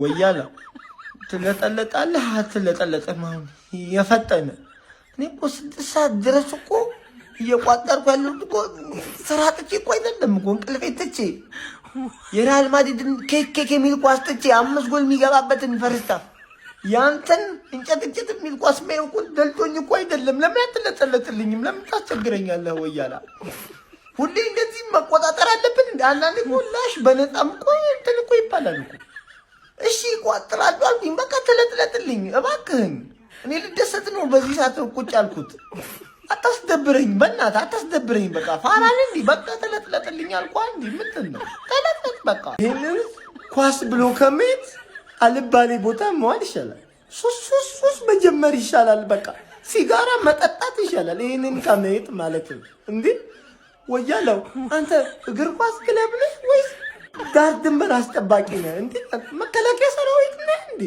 ወያላ ትለጠለጣለህ አትለጠለጥም። አሁን የፈጠነ እኔ እኮ 6 ሰዓት ድረስ እኮ እየቋጠርኩ ያለሁት እኮ ስራ ጥቼ እኮ አይደለም እኮ እንቅልፌ ትቼ የሪያል ማድሪድን ኬክ የሚል ኳስ ጥቼ 5 ጎል የሚገባበትን ፈርስታ ያንተን እንጨት የሚል ኳስ ማየው እኮ ደልቶኝ እኮ አይደለም። ለምን አትለጠለጥልኝም? ለምን ታስቸግረኛለህ? ወያላ ሁሌ እንደዚህ መቆጣጠር አለብን እንዴ? አንዳንዴ ላሽ በነፃም እኮ እንትን እኮ ይባላል እኮ። እሺ እቋጥራለሁ አልኩኝ፣ በቃ ተለጥለጥልኝ እባክህን። እኔ ልደሰት ነው በዚህ ሰዓት ቁጭ ያልኩት። አታስደብረኝ፣ በእናትህ አታስደብረኝ። በቃ ፋራን እንዲ በቃ ተለጥለጥልኝ አልኳ። እንዲ ምንድን ነው ተለጥለጥ በቃ። ይህንን ኳስ ብሎ ከመሄድ አልባሌ ቦታ መዋል ይሻላል። ሱስ መጀመር ይሻላል። በቃ ሲጋራ መጠጣት ይሻላል ይህንን ከመሄድ ማለት ነው። እንዴ ወያለው አንተ እግር ኳስ ክለብ ነህ ወይስ ዳር ድንበር አስጠባቂ ነህ? እንዴ መከላከያ ሰራዊት ነህ እንዴ?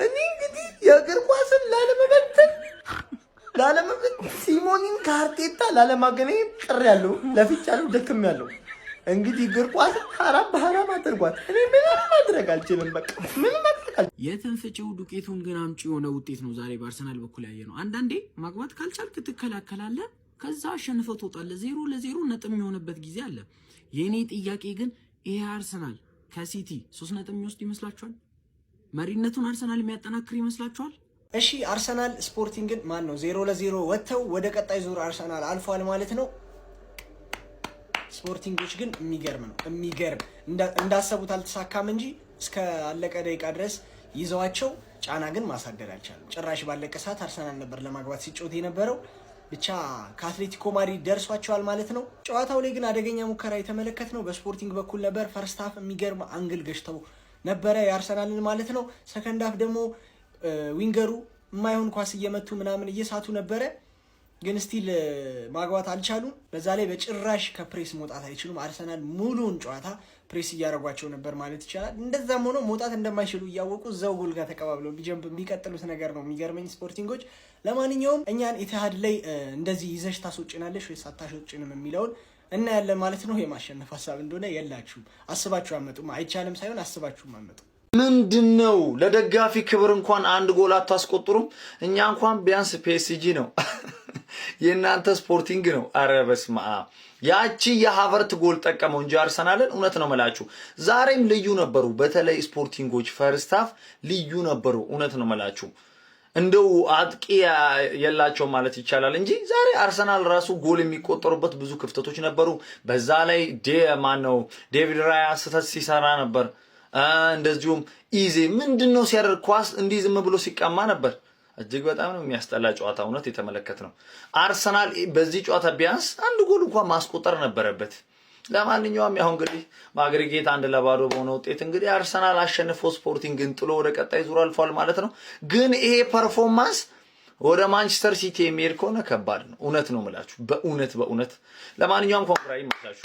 እኔ እንግዲህ የእግር ኳስን ላለመበተን ሲሞኒን ከአርቴታ ላለማገናኘት ጥር ያለው ለፍቻ ያለው ደክም ያለው እንግዲህ እግር ኳስ ሐራም በሐራም አድርጓት። እኔ ምንም ማድረግ አልችልም። በቃ ምንም ማድረግ አልችልም። የትንፍጪው ዱቄቱን ግን አምጪ የሆነ ውጤት ነው ዛሬ በአርሰናል በኩል ያየ ነው። አንዳንዴ ማግባት ካልቻልክ ትከላከላለህ፣ ከዛ አሸንፈው ትወጣለህ። 0-0 ነጥብ የሚሆንበት ጊዜ አለ። የኔ ጥያቄ ግን ይሄ አርሰናል ከሲቲ 3 ነጥብ የሚወስድ ይመስላችኋል? መሪነቱን አርሰናል የሚያጠናክር ይመስላችኋል? እሺ አርሰናል ስፖርቲንግን ማን ነው 0-0 ወጥተው ወደ ቀጣይ ዙር አርሰናል አልፏል ማለት ነው። ስፖርቲንጎች ግን የሚገርም ነው። የሚገርም እንዳሰቡት አልተሳካም እንጂ እስከ አለቀ ደቂቃ ድረስ ይዘዋቸው ጫና ግን ማሳደር አልቻለም። ጭራሽ ባለቀ ሰዓት አርሰናል ነበር ለማግባት ሲጮት የነበረው። ብቻ ከአትሌቲኮ ማድሪድ ደርሷቸዋል ማለት ነው። ጨዋታው ላይ ግን አደገኛ ሙከራ የተመለከትነው በስፖርቲንግ በኩል ነበር። ፈርስት ሃፍ የሚገርም አንግል ገጭተው ነበረ የአርሰናልን ማለት ነው። ሰከንድ ሃፍ ደግሞ ዊንገሩ የማይሆን ኳስ እየመቱ ምናምን እየሳቱ ነበረ፣ ግን ስቲል ማግባት አልቻሉም። በዛ ላይ በጭራሽ ከፕሬስ መውጣት አይችሉም። አርሰናል ሙሉውን ጨዋታ ፕሬስ እያደረጓቸው ነበር ማለት ይቻላል። እንደዛም ሆኖ መውጣት እንደማይችሉ እያወቁ እዛው ጎል ጋር ተቀባብለው ቢቀጥሉት ነገር ነው የሚገርመኝ ስፖርቲንጎች። ለማንኛውም እኛን ኢትሃድ ላይ እንደዚህ ይዘሽ ታስወጭናለሽ ወይስ አታስወጭንም የሚለውን እናያለን ማለት ነው። የማሸነፍ ሀሳብ እንደሆነ የላችሁም፣ አስባችሁ አመጡም። አይቻልም ሳይሆን አስባችሁም አመጡ። ምንድነው? ለደጋፊ ክብር እንኳን አንድ ጎል አታስቆጥሩም። እኛ እንኳን ቢያንስ ፒኤስጂ ነው የእናንተ ስፖርቲንግ ነው። አረ በስመ አብ። ያቺ የሃቨርት ጎል ጠቀመው እንጂ አርሰናልን እውነት ነው መላችሁ ዛሬም ልዩ ነበሩ። በተለይ ስፖርቲንጎች ፈርስት ሃፍ ልዩ ነበሩ። እውነት ነው መላችሁ እንደው አጥቂ የላቸው ማለት ይቻላል እንጂ ዛሬ አርሰናል ራሱ ጎል የሚቆጠሩበት ብዙ ክፍተቶች ነበሩ። በዛ ላይ ዴቪድ ራያ ስህተት ሲሰራ ነበር። እንደዚሁም ኢዜ ምንድነው ሲያደርግ ኳስ እንዲህ ዝም ብሎ ሲቀማ ነበር። እጅግ በጣም ነው የሚያስጠላ ጨዋታ እውነት የተመለከት ነው። አርሰናል በዚህ ጨዋታ ቢያንስ አንድ ጎል እንኳን ማስቆጠር ነበረበት። ለማንኛውም ያው እንግዲህ ማግሪጌት 1-0 በሆነ ውጤት እንግዲህ አርሰናል አሸንፎ ስፖርቲንግን ጥሎ ወደ ቀጣይ ዙር አልፏል ማለት ነው። ግን ይሄ ፐርፎርማንስ ወደ ማንቸስተር ሲቲ የሚሄድ ከሆነ ከባድ ነው። እውነት ነው የምላችሁ በእውነት። ለማንኛውም ኮንግራይ ይመስላችሁ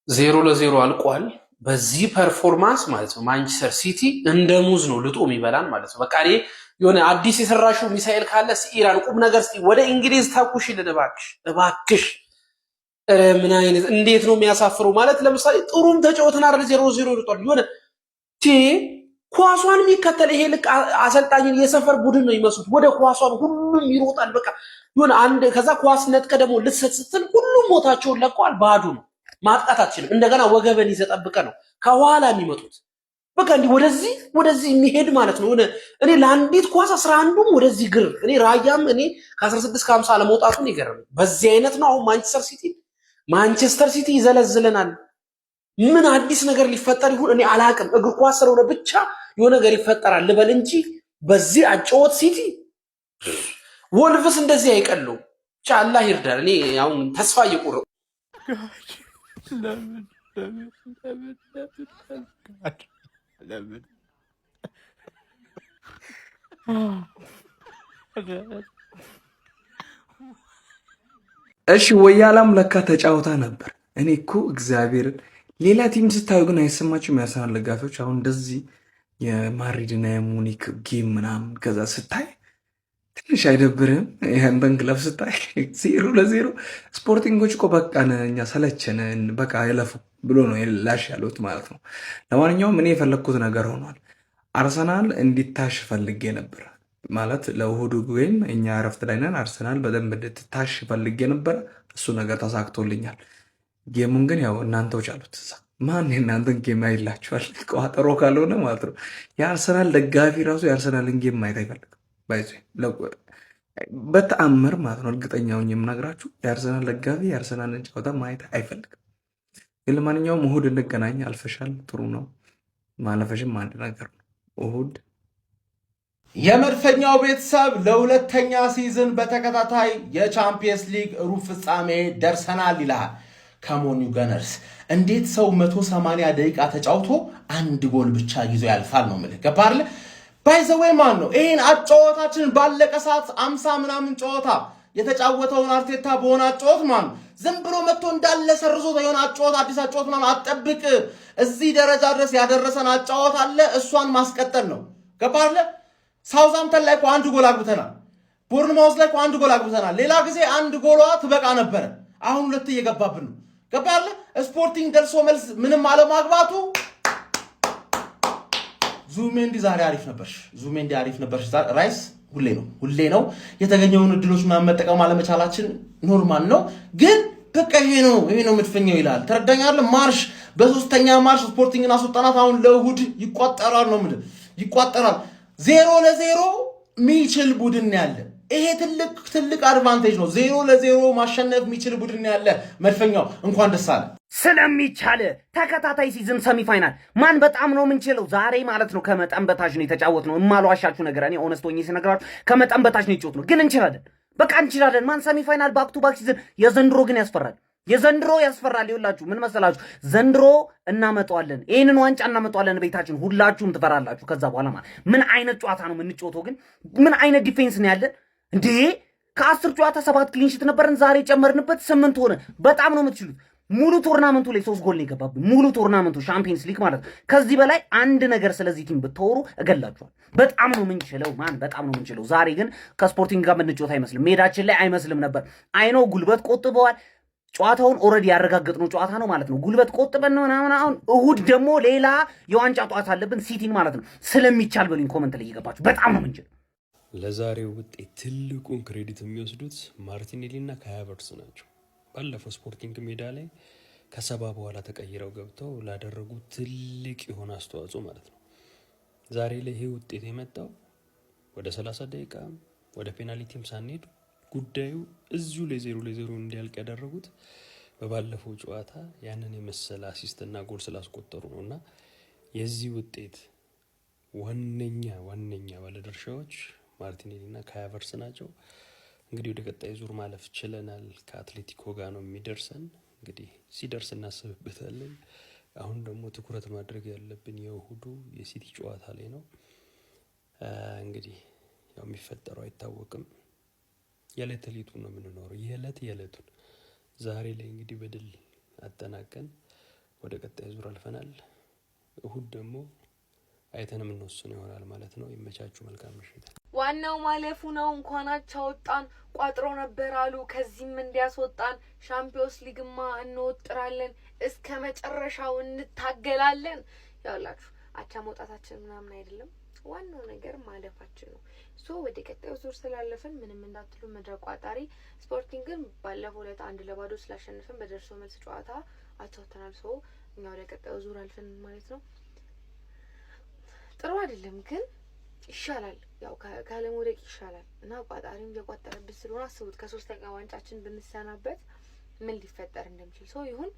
0-0 አልቋል። በዚህ ፐርፎርማንስ ማለት ነው ማንቸስተር ሲቲ እንደ ሙዝ ነው ልጦ የሚበላን ማለት ነው። በቃ እኔ የሆነ አዲስ የሰራሽው ሚሳኤል ካለ ኢራን ቁም ነገር እስቲ ወደ እንግሊዝ ተኩሽልን እባክሽ። ምን አይነት እንዴት ነው የሚያሳፍረው ማለት ለምሳሌ ጥሩም ተጫወተን አይደል 0-0 ይወጣል። የሆነ ኳሷን የሚከተል ይሄ ልክ አሰልጣኝን የሰፈር ቡድን ነው ይመስሉት። ወደ ኳሷን ሁሉም ይሮጣል። በቃ የሆነ አንድ ከዛ ኳስ ነጥቀ ደግሞ ልትሰጥ ስትል ሁሉም ቦታቸውን ለቀዋል። ባዶ ነው ማጥቃት አትችልም። እንደገና ወገበን ይዘጠብቀ ነው ከኋላ የሚመጡት። በቃ እንዲህ ወደዚህ የሚሄድ ማለት ነው። እኔ ለአንዲት ኳስ 11ዱም ወደዚህ ግር እኔ ራያም እኔ ከ16 ከ50 ለመውጣቱን ይገርም። በዚህ አይነት ነው አሁን ማንቸስተር ሲቲ ይዘለዝለናል። ምን አዲስ ነገር ሊፈጠር ይሁን እኔ አላቅም። እግር ኳስ ስለሆነ ብቻ የሆነ ነገር ይፈጠራል ልበል እንጂ በዚህ አጨዋወት ሲቲ ወልቭስ እንደዚህ አይቀለው። ብቻ አላህ ይርዳል። እኔ አሁን ተስፋ እየቆረጥኩ ለምን እሺ ወያላም ለካ ተጫውታ ነበር። እኔ እኮ እግዚአብሔርን ሌላ ቲም ስታዩ ግን አይሰማችሁም? ያርሰናል ደጋፊዎች አሁን እንደዚህ የማድሪድና የሙኒክ ጌም ምናምን ከዛ ስታይ ትንሽ አይደብርህም? ያንተን ክለብ ስታይ 0-0 ስፖርቲንጎች እኮ በቃ እኛ ሰለቸን በቃ ይለፉ ብሎ ነው ላሽ ያሉት ማለት ነው። ለማንኛውም እኔ የፈለግኩት ነገር ሆኗል። አርሰናል እንዲታሽ ፈልጌ ነበር ማለት ለእሁዱ ወይም እኛ እረፍት ላይ ነን። አርሰናል በደንብ እንድትታሽ ፈልጌ ነበር። እሱ ነገር ተሳክቶልኛል። ጌሙን ግን ያው እናንተዎች አሉት። ማን የእናንተን ጌም አይላችኋል? ቋጠሮ ካልሆነ ማለት ነው። የአርሰናል ደጋፊ ራሱ የአርሰናልን ጌም ማየት አይፈልግም። በተአምር ማለት ነው። እርግጠኛውን የምነግራችሁ የአርሰናል ደጋፊ የአርሰናልን ጨዋታ ማየት አይፈልግም። ግን ለማንኛውም እሁድ እንገናኝ። አልፈሻል፣ ጥሩ ነው። ማለፈሽም አንድ ነገር ነው። እሁድ የመድፈኛው ቤተሰብ ለሁለተኛ ሲዝን በተከታታይ የቻምፒየንስ ሊግ ሩብ ፍጻሜ ደርሰናል ይላል። ከሞኒ ገነርስ እንዴት ሰው 180 ደቂቃ ተጫውቶ አንድ ጎል ብቻ ይዞ ያልፋል ነው የምልህ። ገባህ? ባይዘዌይ ማን ነው ይሄን አጫወታችን ባለቀ ሰዓት 50 ምናምን ጨዋታ የተጫወተውን አርቴታ በሆነ አጫወት ማን ዝም ብሎ መጥቶ እንዳለ ሰርዞ የሆነ አጫወት አዲስ አጫወት ምናምን አጠብቅ። እዚህ ደረጃ ድረስ ያደረሰን አጫወት አለ፣ እሷን ማስቀጠል ነው። ገባህ? ሳውዛምተን ላይ እኮ አንድ ጎል አግብተናል። ቦርንማውዝ ላይ እኮ አንድ ጎል አግብተናል። ሌላ ጊዜ አንድ ጎሏ ትበቃ ነበረ። አሁን ሁለት እየገባብን ነው። ገባህ? ስፖርቲንግ ደርሶ መልስ ምንም አለማግባቱ ዙሜንዲ ዛሬ አሪፍ ነበርሽ። ዙሜንዲ አሪፍ ነበርሽ። ራይስ ሁሌ ነው የተገኘውን እድሎች ምናምን መጠቀም አለመቻላችን ኖርማል ነው። ግን በቃ ይሄ ነው መድፈኛው ይላል። ተረዳኛለህ? ማርሽ በሶስተኛ ማርሽ ስፖርቲንግን አስወጣናት። አሁን ለእሁድ ይቋጠራል ነው የምልህ፣ ይቋጠራል። 0-0 የሚችል ቡድን ያለ ይሄ ትልቅ አድቫንቴጅ ነው። 0-0 ማሸነፍ የሚችል ቡድን ያለ መድፈኛው እንኳን ደስ አለ። ስለሚቻል ተከታታይ ሲዝን ሰሚፋይናል ማን በጣም ነው የምንችለው። ዛሬ ማለት ነው ከመጠን በታች ነው የተጫወት ነው። እማልዋሻችሁ ነገር እኔ ኦነስት ሆኜ ስነግራችሁ ከመጠን በታች ነው የተጫወት ነው። ግን እንችላለን፣ በቃ እንችላለን። ማን ሰሚፋይናል ባክ ቱ ባክ ሲዝን። የዘንድሮ ግን ያስፈራል። ይኸውላችሁ ምን መሰላችሁ፣ ዘንድሮ እናመጣዋለን፣ ይህንን ዋንጫ እናመጣዋለን ቤታችን። ሁላችሁም ትፈራላችሁ። ከዛ በኋላ ማለት ምን አይነት ጨዋታ ነው የምንጫወተው? ግን ምን አይነት ዲፌንስ ነው ያለን እንዴ? ከ10 ጨዋታ 7 ክሊንሺት ነበረን፣ ዛሬ ጨመርንበት 8 ሆነ። በጣም ነው የምትችሉት። ሙሉ ቶርናመንቱ ላይ 3 ጎል ነው የገባብን። ሙሉ ቶርናመንቱ ሻምፒየንስ ሊግ ማለት ነው። ከዚህ በላይ አንድ ነገር ስለዚህ ቲም ብትወሩ እገላችኋል። በጣም ነው የምንችለው በጣም ነው የምንችለው። ዛሬ ግን ከስፖርቲንግ ጋር የምንጫወት አይመስልም፣ ሜዳችን ላይ አይመስልም ነበር። አይኖ ጉልበት ቆጥበዋል። ጨዋታውን ኦልሬዲ ያረጋገጥነው ጨዋታ ነው ማለት ነው። ጉልበት ቆጥበን ነው ምናምን። አሁን እሁድ ደግሞ ሌላ የዋንጫ ጨዋታ አለብን፣ ሲቲን ማለት ነው። ስለሚቻል በሉኝ ኮመንት ላይ እየገባችሁ በጣም ነው የምንችለው። ለዛሬው ውጤት ትልቁን ክሬዲት የሚወስዱት ማርቲኔሊ እና ካይ ሃቨርትዝ ናቸው። ባለፈው ስፖርቲንግ ሜዳ ላይ ከ70 በኋላ ተቀይረው ገብተው ላደረጉት ትልቅ የሆነ አስተዋጽኦ ማለት ነው። ዛሬ ላይ ይሄ ውጤት የመጣው ወደ 30 ደቂቃ ወደ ፔናልቲም ሳንሄድ ጉዳዩ እዚሁ ላይ 0-0 እንዲያልቅ ያደረጉት በባለፈው ጨዋታ ያንን የመሰለ አሲስትና ጎል ስላስቆጠሩ ነው። እና የዚህ ውጤት ዋነኛ ባለድርሻዎች ማርቲኔሊ እና ካይ ሃቨርትዝ ናቸው። እንግዲህ ወደ ቀጣይ ዙር ማለፍ ችለናል። ከአትሌቲኮ ጋር ነው የሚደርሰን። እንግዲህ ሲደርስ እናስብበታለን። አሁን ደግሞ ትኩረት ማድረግ ያለብን የእሁዱ የሲቲ ጨዋታ ላይ ነው። እንግዲህ ያው የሚፈጠረው አይታወቅም። የዕለት ተዕለቱን ነው የምንኖረው፣ የዕለቱን። ዛሬ ላይ እንግዲህ በድል አጠናቀን ወደ ቀጣይ ዙር አልፈናል። እሁድ ደግሞ አይተን የምንወስነው ይሆናል ማለት ነው። ይመቻችሁ። መልካም ምሽት። ዋናው ማለፉ ነው። እንኳን አቻ ወጣን። ቋጥሮ ነበር አሉ፣ ከዚህም እንዲያስወጣን። ሻምፒዮንስ ሊግማ እንወጥራለን፣ እስከ መጨረሻው እንታገላለን። ያውላችሁ አቻ መውጣታችን ምናምን አይደለም፣ ዋናው ነገር ማለፋችን ነው። ሶ ወደ ቀጣዩ ዙር ስላለፈን ምንም እንዳትሉ መድረክ ቋጣሪ። ስፖርቲንግን ባለፈው ዕለት 1-0 ስላሸነፈን በደርሶ መልስ ጨዋታ አቻ ወጥተናል። ሶ እኛ ወደ ቀጣዩ ዙር አልፈን ማለት ነው። ጥሩ አይደለም ግን ይሻላል፣ ያው ካለመውደቅ ይሻላል። እና ቋጣሪም እየቋጠረብን ስለሆነ አስቡት፣ ከ3ኛ ዋንጫችን ብንሰናበት ምን ሊፈጠር እንደሚችል። ሰው ይሁን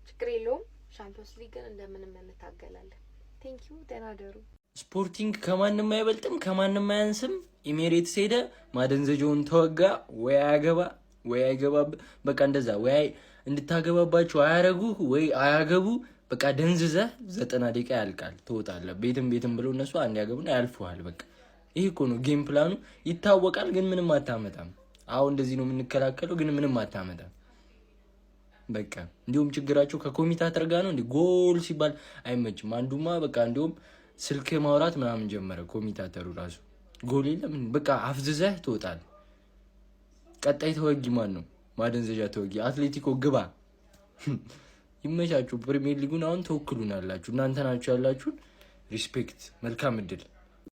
ችግር የለውም። ሻምፒዮንስ ሊግን እንደምንም እንታገላለን። ቴንኪዩ፣ ደህና ደሩ። ስፖርቲንግ ከማንም አይበልጥም፣ ከማንም አያንስም። ኢሜሬትስ ሄደ፣ ማደንዘጃውን ተወጋ። ወይ አያገባ ወይ አይገባ፣ በቃ እንደዛ። ወይ እንድታገባባቸው አያረጉ ወይ አያገቡ። በቃ ደንዝዘህ 90 ደቂቃ ያልቃል፣ ትወጣለህ። ቤትም ብለው እነሱ አንድ ያገቡና ያልፈዋል። በቃ ይሄ እኮ ነው ጌም ፕላኑ፣ ይታወቃል። ግን ምንም አታመጣም። አሁን እንደዚህ ነው የምንከላከለው፣ ግን ምንም አታመጣም። በቃ እንዲሁም ችግራቸው ከኮሚታተር ጋር ነው። እንዲ ጎል ሲባል አይመችም። አንዱማ በቃ እንዲሁም ስልክ ማውራት ምናምን ጀመረ ኮሚታተሩ ራሱ። ጎል የለም በቃ አፍዝዘህ ትወጣል። ቀጣይ ተወጊ ማን ነው? ማደንዘዣ ተወጊ አትሌቲኮ ግባ። ይመቻችሁ። ፕሪሚየር ሊጉን አሁን ተወክሉናላችሁ እናንተ ናችሁ ያላችሁን። ሪስፔክት። መልካም እድል